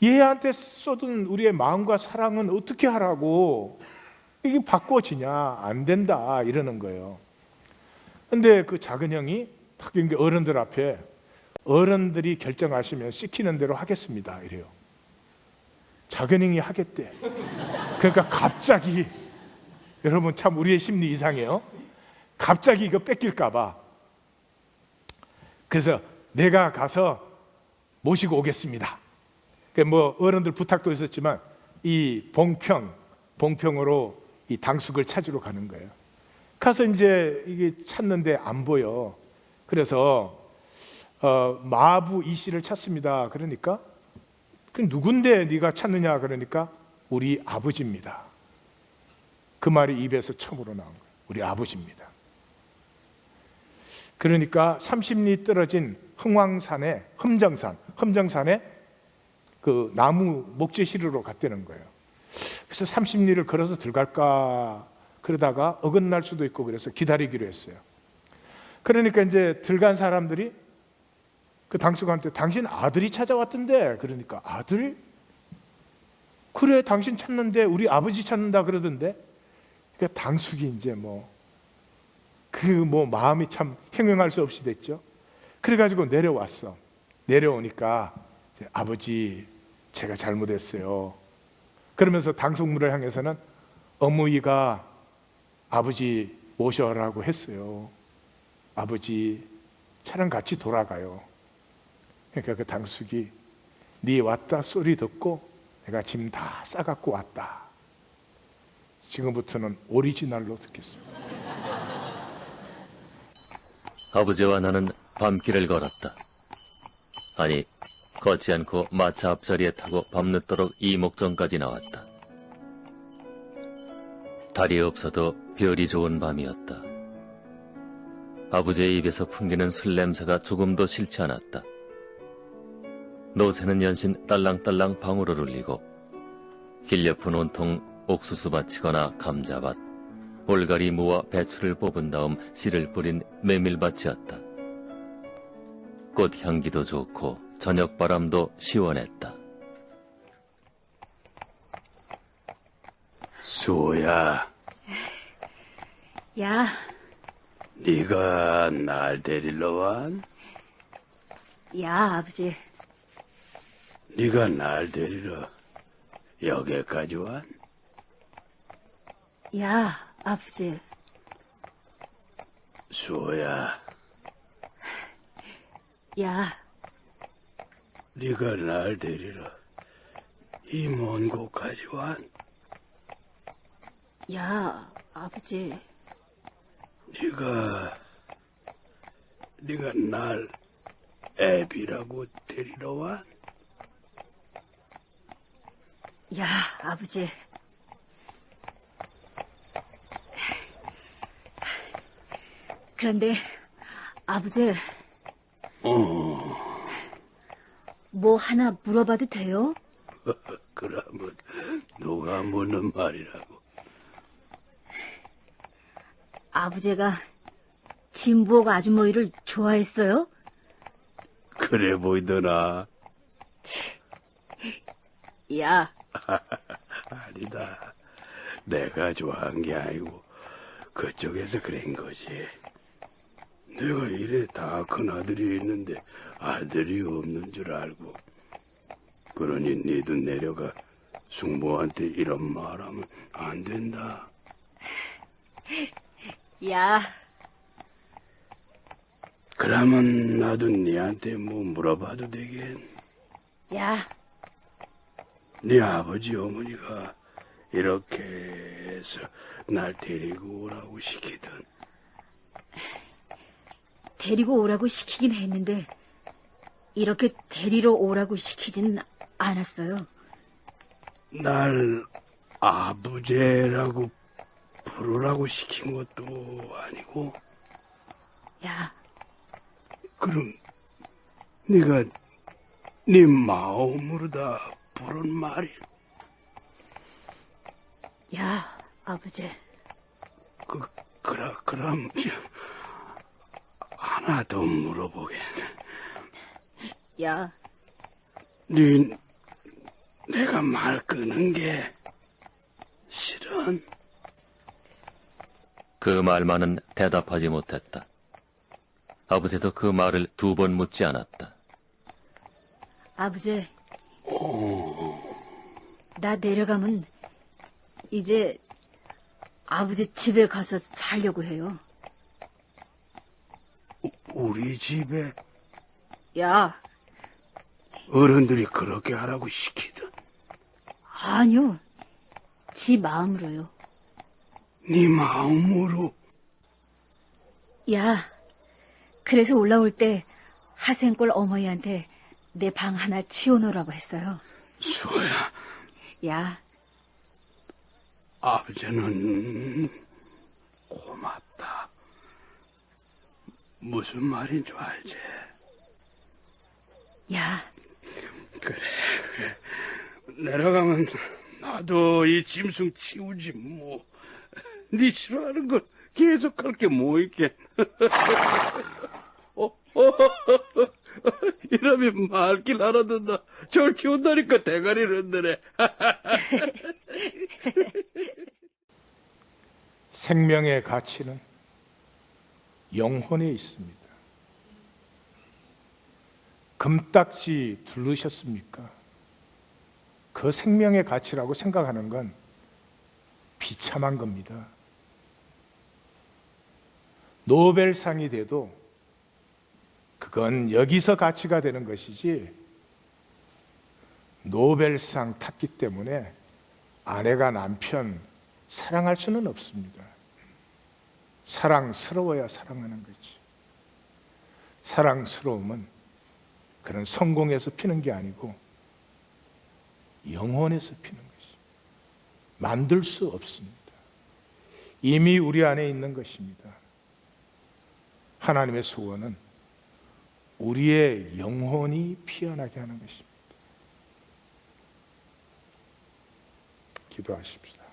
얘한테 쏟은 우리의 마음과 사랑은 어떻게 하라고, 이게 바꿔지냐, 안 된다 이러는 거예요. 근데 그 작은 형이 탁 어른들 앞에 어른들이 결정하시면 시키는 대로 하겠습니다 이래요. 작은 형이 하겠대. 그러니까 갑자기, 여러분 참 우리의 심리 이상해요. 갑자기 이거 뺏길까 봐. 그래서 내가 가서 모시고 오겠습니다. 뭐 어른들 부탁도 있었지만 이 봉평으로 이 당숙을 찾으러 가는 거예요. 가서 이제 이게 찾는데 안 보여. 그래서 마부 이 씨를 찾습니다. 그러니까 그 누군데 네가 찾느냐 그러니까 우리 아버지입니다. 그 말이 입에서 처음으로 나온 거예요. 우리 아버지입니다. 그러니까 30리 떨어진 흥왕산에 험정산에 그 나무 목재 실으러 갔다는 거예요. 그래서 30리를 걸어서 들어갈까 그러다가 어긋날 수도 있고 그래서 기다리기로 했어요. 그러니까 이제 들어간 사람들이 그 당숙한테 당신 아들이 찾아왔던데, 그러니까 아들? 그래 당신 찾는데 우리 아버지 찾는다 그러던데. 그러니까 당숙이 이제 마음이 참 형용할 수 없이 됐죠. 그래가지고 내려왔어. 내려오니까 아버지 제가 잘못했어요. 그러면서 당숙모를 향해서는 어머니가 아버지 모셔라고 했어요. 아버지 차랑 같이 돌아가요. 그러니까 그 당숙이 네 왔다 소리 듣고 내가 짐 다 싸갖고 왔다. 지금부터는 오리지널로 듣겠습니다. 아버지와 나는 밤길을 걸었다. 아니, 걷지 않고 마차 앞자리에 타고 밤늦도록 이목전까지 나왔다. 달이 없어도 별이 좋은 밤이었다. 아버지의 입에서 풍기는 술 냄새가 조금도 싫지 않았다. 노새는 연신 딸랑딸랑 방울을 울리고 길 옆은 온통 옥수수밭 치거나 감자밭, 올가리 무와 배추를 뽑은 다음 씨를 뿌린 메밀밭이었다. 꽃향기도 좋고 저녁바람도 시원했다. 수호야, 야, 네가 날 데리러 왔? 야, 아버지. 네가 날 데리러 여기까지 왔? 야, 아버지. 수호야, 야, 네가 날 데리러 이 먼 곳까지 왔? 야, 아버지. 네가 날 애비라고 데리러 왔? 야, 아버지. 그런데, 아버지, 뭐 하나 물어봐도 돼요? 그러면 누가 묻는 말이라고? 아버지가 진부옥 아주머니를 좋아했어요? 그래 보이더나? 야, 아니다. 내가 좋아한 게 아니고 그쪽에서 그런 거지. 내가 이래 다 큰 아들이 있는데 아들이 없는 줄 알고. 그러니 니도 내려가 숙모한테 이런 말하면 안 된다. 야, 그러면 나도 니한테 뭐 물어봐도 되겠? 야, 네 아버지 어머니가 이렇게 해서 날 데리고 오라고 시키던. 데리고 오라고 시키긴 했는데, 이렇게 데리러 오라고 시키진 않았어요. 날 아부제라고 부르라고 시킨 것도 아니고. 야, 그럼 네가 네 마음으로 다 부른 말이. 야, 아버지. 그럼 하나 더 물어보게. 야, 내가 말 끄는 게 싫은? 그 말만은 대답하지 못했다. 아버지도 그 말을 2번 묻지 않았다. 아버지. 나 내려가면 이제 아버지 집에 가서 살려고 해요. 우리 집에 야, 어른들이 그렇게 하라고 시키던. 아니요. 지 마음으로요. 네 마음으로. 야, 그래서 올라올 때 하생골 어머니한테 내 방 하나 치워놓으라고 했어요. 수호야, 야, 아버지는 고맙다. 무슨 말인 줄 알지? 야, 그래. 내려가면 나도 이 짐승 치우지 뭐. 네 싫어하는 걸 계속할 게 뭐 있겠. 이러면 말길 알아듣나. 저를 키운다니까 대가리를 흔드네. 생명의 가치는 영혼에 있습니다. 금딱지 두르셨습니까? 그 생명의 가치라고 생각하는 건 비참한 겁니다. 노벨상이 돼도 그건 여기서 가치가 되는 것이지, 노벨상 탔기 때문에 아내가 남편 사랑할 수는 없습니다. 사랑스러워야 사랑하는 거지. 사랑스러움은 그런 성공에서 피는 게 아니고 영혼에서 피는 것이. 만들 수 없습니다. 이미 우리 안에 있는 것입니다. 하나님의 소원은 우리의 영혼이 피어나게 하는 것입니다. 기도하십시다.